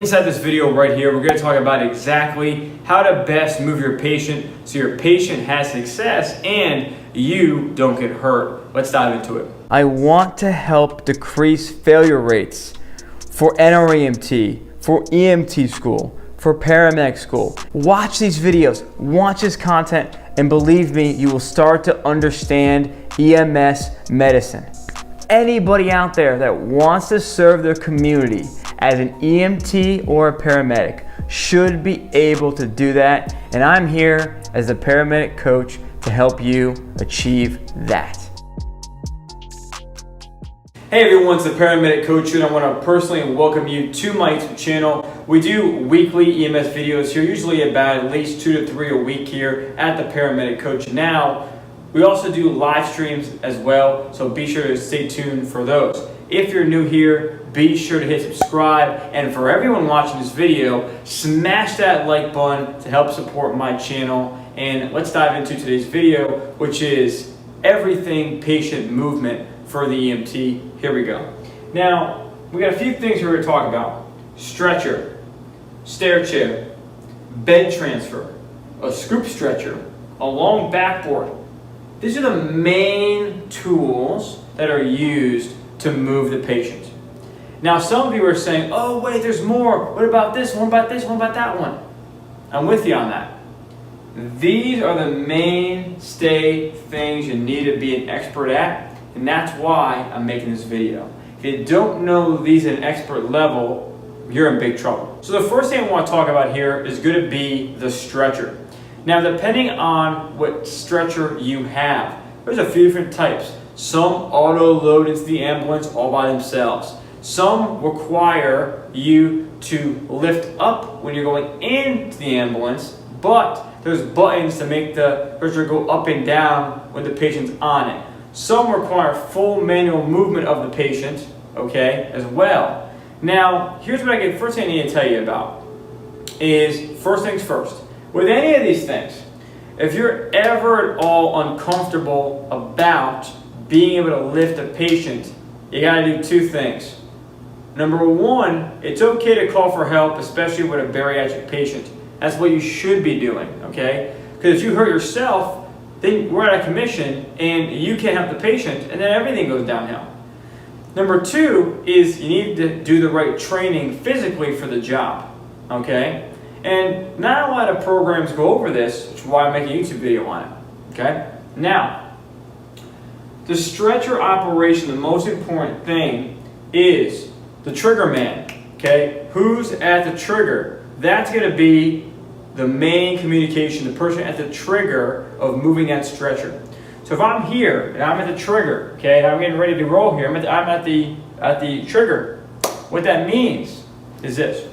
Inside this video right here, we're going to talk about exactly how to best move your patient so your patient has success and you don't get hurt. Let's dive into it. I want to help decrease failure rates for NREMT, for EMT school, for paramedic school. Watch these videos, watch this content, and believe me, you will start to understand EMS medicine. Anybody out there that wants to serve their community as an EMT or a paramedic should be able to do that, and I'm here as a paramedic coach to help you achieve that. Hey everyone, it's the Paramedic Coach and I want to personally welcome you to my YouTube channel. We do weekly EMS videos here, usually about at least 2 to 3 a week here at the Paramedic Coach. Now, we also do live streams as well, so be sure to stay tuned for those. If you're new here, be sure to hit subscribe, and for everyone watching this video, smash that like button to help support my channel. And let's dive into today's video, which is everything patient movement for the EMT. Here we go. Now, we got a few things we're going to talk about. Stretcher, stair chair, bed transfer, a scoop stretcher, a long backboard. These are the main tools that are used to move the patient. Now, some of you are saying, oh wait, there's more. What about this? What about this? What about that one? I'm with you on that. These are the mainstay things you need to be an expert at, and that's why I'm making this video. If you don't know these at an expert level, you're in big trouble. So the first thing I want to talk about here is going to be the stretcher. Now, depending on what stretcher you have, there's a few different types. Some auto-load into the ambulance all by themselves. Some require you to lift up when you're going into the ambulance, but there's buttons to make the stretcher go up and down when the patient's on it. Some require full manual movement of the patient, okay, as well. Now, here's what first thing I need to tell you about is, first things first. With any of these things, if you're ever at all uncomfortable about being able to lift a patient, you got to do two things. Number one, it's okay to call for help, especially with a bariatric patient. That's what you should be doing, okay? Because if you hurt yourself, then we're out of commission and you can't help the patient, and then everything goes downhill. Number two is you need to do the right training physically for the job, okay? And not a lot of programs go over this, which is why I'm making a YouTube video on it, okay? Now, the stretcher operation, the most important thing is the trigger man, okay? Who's at the trigger? That's going to be the main communication, the person at the trigger of moving that stretcher. So if I'm here and I'm at the trigger, okay, and I'm getting ready to roll here, I'm at the trigger. What that means is this.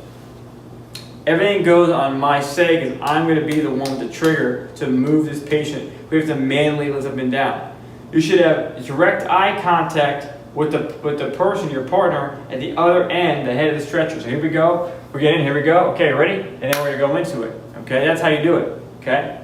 Everything goes on my say because I'm going to be the one with the trigger to move this patient. We have to manually lift up and down. You should have direct eye contact with the person, your partner, at the other end, the head of the stretcher. So here we go. We're getting in. Here we go. Okay, ready? And then we're going to go into it. Okay, that's how you do it. Okay.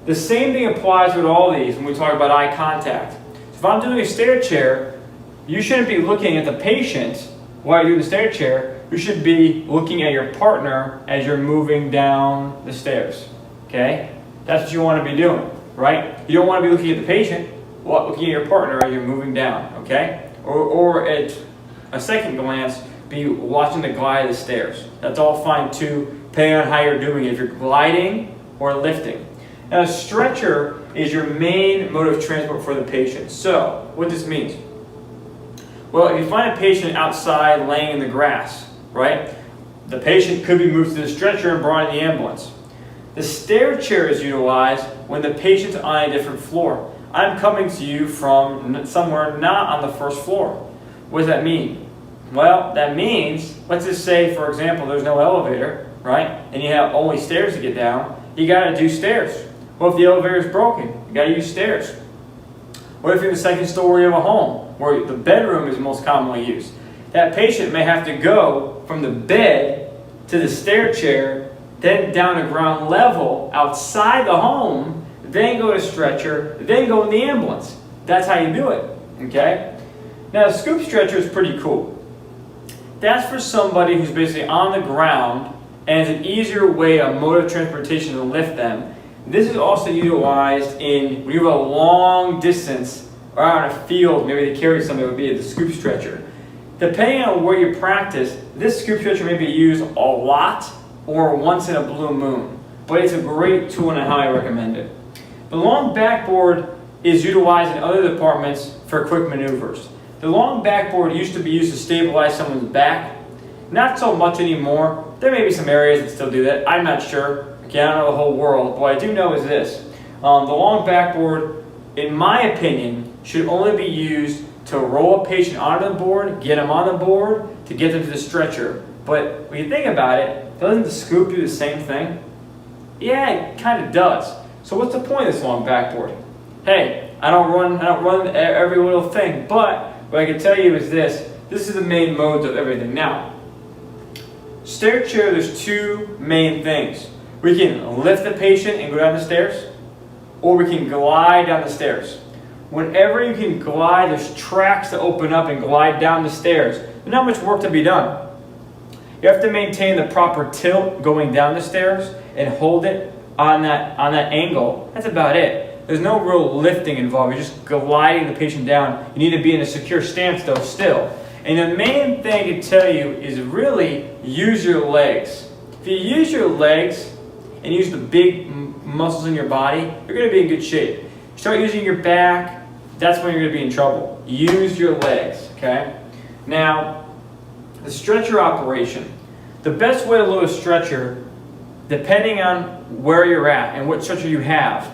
The same thing applies with all these when we talk about eye contact. So if I'm doing a stair chair, you shouldn't be looking at the patient while you're doing the stair chair. You should be looking at your partner as you're moving down the stairs, okay? That's what you want to be doing, right? You don't want to be looking at the patient, looking at your partner as you're moving down, okay? Or at a second glance, be watching the glide of the stairs. That's all fine too, depending on how you're doing it, if you're gliding or lifting. Now, a stretcher is your main mode of transport for the patient. So, what this means? Well, if you find a patient outside laying in the grass, right? The patient could be moved to the stretcher and brought in the ambulance. The stair chair is utilized when the patient's on a different floor. I'm coming to you from somewhere not on the first floor. What does that mean? Well, that means, let's just say, for example, there's no elevator, right? And you have only stairs to get down. You got to do stairs. Well, if the elevator is broken, you got to use stairs. What if you're in the second story of a home, where the bedroom is most commonly used? That patient may have to go from the bed to the stair chair, then down to ground level outside the home, then go to stretcher, then go in the ambulance. That's how you do it, okay? Now, the scoop stretcher is pretty cool. That's for somebody who's basically on the ground and it's an easier way, a mode of transportation to lift them. This is also utilized in when you have a long distance or out in a field, maybe they carry something, it would be the scoop stretcher. Depending on where you practice, this scoop stretcher may be used a lot or once in a blue moon, but it's a great tool and I highly recommend it. The long backboard is utilized in other departments for quick maneuvers. The long backboard used to be used to stabilize someone's back. Not so much anymore. There may be some areas that still do that. I'm not sure. Okay, I don't know the whole world. But what I do know is this. The long backboard, in my opinion, should only be used to roll a patient onto the board, get them on the board, to get them to the stretcher. But when you think about it, doesn't the scoop do the same thing? Yeah, it kind of does. So what's the point of this long backboard? Hey, I don't run every little thing, but what I can tell you is this is the main modes of everything. Now, stair chair, there's two main things. We can lift the patient and go down the stairs, or we can glide down the stairs. Whenever you can glide, there's tracks that open up and glide down the stairs. There's not much work to be done. You have to maintain the proper tilt going down the stairs and hold it on that angle. That's about it. There's no real lifting involved. You're just gliding the patient down. You need to be in a secure stance though still. And the main thing I can tell you is really use your legs. If you use your legs and use the big muscles in your body, you're going to be in good shape. Start using your back, that's when you're going to be in trouble. Use your legs, okay? Now, the stretcher operation. The best way to load a stretcher, depending on where you're at and what stretcher you have.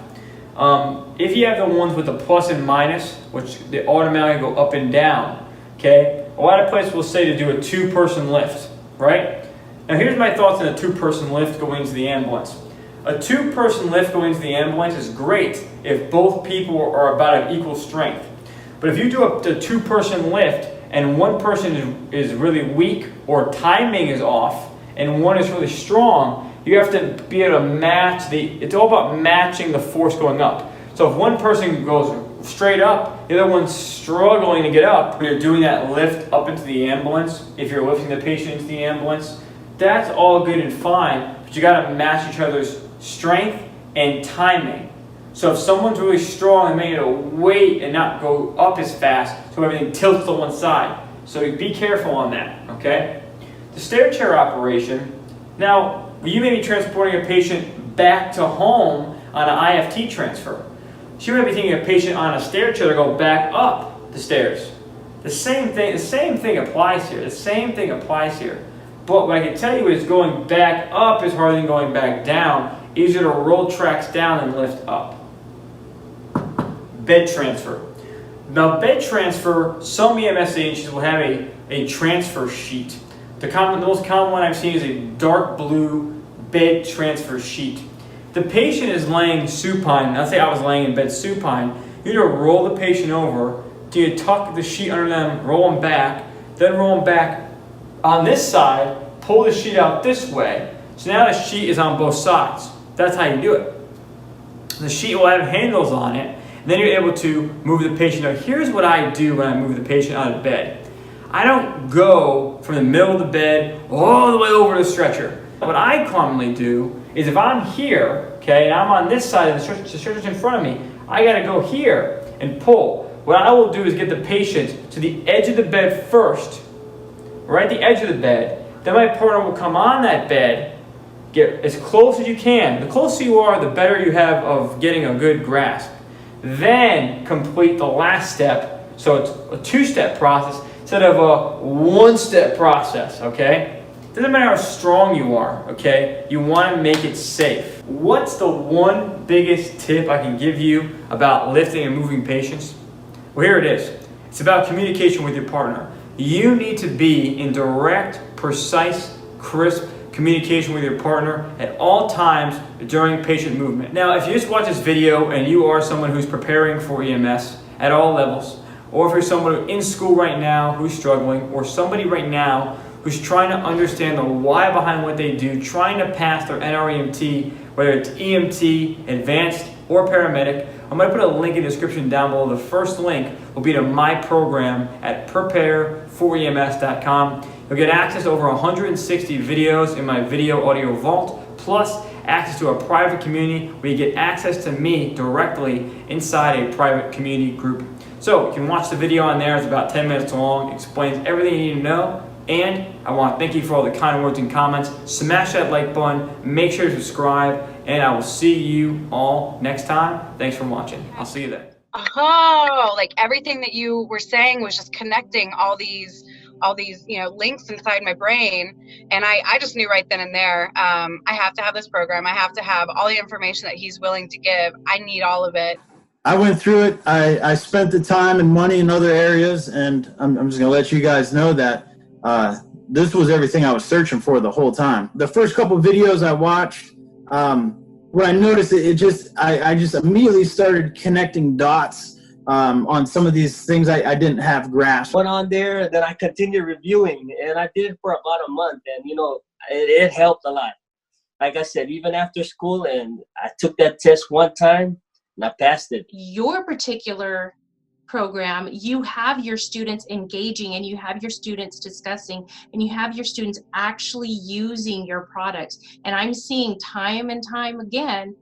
If you have the ones with the plus and minus, which they automatically go up and down, okay? A lot of places will say to do a two-person lift, right? Now here's my thoughts on a two-person lift going into the ambulance. A two-person lift going into the ambulance is great if both people are about an equal strength. But if you do a two-person lift and one person is really weak or timing is off and one is really strong, you have to be able to match it's all about matching the force going up. So if one person goes straight up, the other one's struggling to get up, when you're doing that lift up into the ambulance, if you're lifting the patient into the ambulance, that's all good and fine, but you gotta match each other's strength and timing. So if someone's really strong, they may need to wait and not go up as fast so everything tilts to one side. So be careful on that, okay? The stair chair operation, now you may be transporting a patient back to home on an IFT transfer. So you may be taking a patient on a stair chair to go back up the stairs. The same thing applies here. The same thing applies here. But what I can tell you is going back up is harder than going back down. Easier to roll tracks down than lift up. Bed transfer. Now bed transfer, some EMS agencies will have a transfer sheet. The most common one I've seen is a dark blue bed transfer sheet. The patient is laying supine. Let's say I was laying in bed supine. You need to roll the patient over. Do you tuck the sheet under them, roll them back, then roll them back on this side, pull the sheet out this way. So now the sheet is on both sides. That's how you do it. The sheet will have handles on it, and then you're able to move the patient. Now here's what I do when I move the patient out of bed. I don't go from the middle of the bed all the way over to the stretcher. What I commonly do is if I'm here, okay, and I'm on this side and the stretcher's in front of me, I gotta go here and pull. What I will do is get the patient to the edge of the bed first, right at the edge of the bed. Then my partner will come on that bed, get as close as you can. The closer you are, the better you have of getting a good grasp. Then complete the last step, so it's a two-step process instead of a one-step process, okay? Doesn't matter how strong you are, okay? You want to make it safe. What's the one biggest tip I can give you about lifting and moving patients? Well, here it is. It's about communication with your partner. You need to be in direct, precise, crisp communication with your partner at all times during patient movement. Now, if you just watch this video and you are someone who's preparing for EMS at all levels, or if you're someone in school right now who's struggling, or somebody right now who's trying to understand the why behind what they do, trying to pass their NREMT, whether it's EMT, advanced, or paramedic, I'm going to put a link in the description down below. The first link will be to my program at prepareforems.com. You'll get access to over 160 videos in my video audio vault, plus access to a private community where you get access to me directly inside a private community group. So you can watch the video on there. It's about 10 minutes long. It explains everything you need to know. And I want to thank you for all the kind words and comments. Smash that like button. Make sure to subscribe. And I will see you all next time. Thanks for watching. I'll see you then. Oh, like everything that you were saying was just connecting all these links inside my brain, and I just knew right then and there, I have to have this program. I have to have all the information that he's willing to give. I need all of it. I went through it. I spent the time and money in other areas, and I'm just going to let you guys know that this was everything I was searching for the whole time. The first couple of videos I watched, what I noticed, I just immediately started connecting dots on some of these things I didn't have grasp. Went on there, then I continued reviewing, and I did it for about a month, and it helped a lot. Like I said, even after school, and I took that test one time, and I passed it. Your particular program, you have your students engaging, and you have your students discussing, and you have your students actually using your products. And I'm seeing time and time again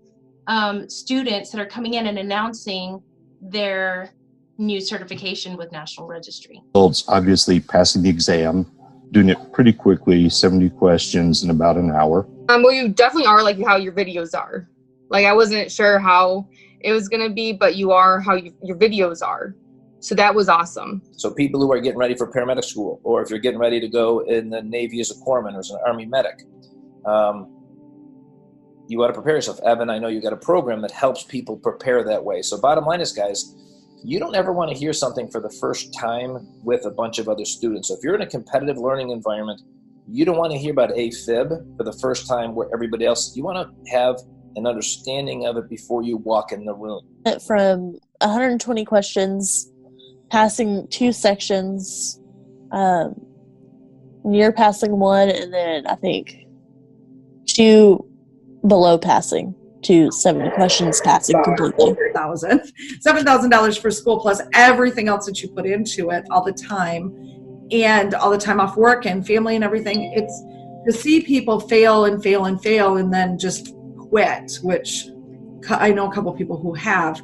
students that are coming in and announcing their new certification with National Registry. Results, obviously passing the exam, doing it pretty quickly, 70 questions in about an hour. Well, you definitely are like how your videos are. Like, I wasn't sure how it was going to be, but you are how your videos are. So that was awesome. So people who are getting ready for paramedic school, or if you're getting ready to go in the Navy as a corpsman or as an Army medic, you got to prepare yourself. Evan, I know you got a program that helps people prepare that way. So bottom line is, guys, you don't ever want to hear something for the first time with a bunch of other students. So if you're in a competitive learning environment, you don't want to hear about AFib for the first time where everybody else, you want to have an understanding of it before you walk in the room. From 120 questions, passing 2 sections, near passing 1, and then I think 2 below passing to 70 questions passing completely. $7,000 for school plus everything else that you put into it all the time, and all the time off work and family and everything. It's to see people fail and fail and fail and then just quit, which I know a couple people who have.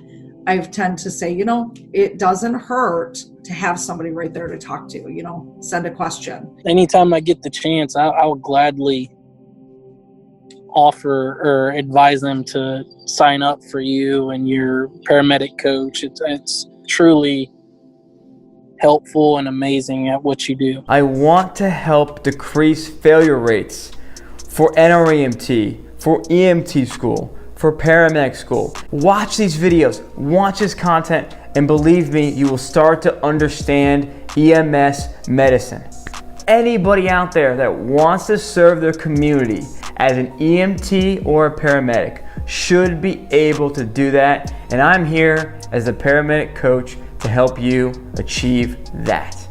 I tend to say, it doesn't hurt to have somebody right there to talk to, send a question. Anytime I get the chance, I would gladly offer or advise them to sign up for you and your paramedic coach. It's truly helpful and amazing at what you do. I want to help decrease failure rates for NREMT, for EMT school, for paramedic school. Watch these videos, watch this content, and believe me, you will start to understand EMS medicine. Anybody out there that wants to serve their community as an EMT or a paramedic should be able to do that, and I'm here as the paramedic coach to help you achieve that.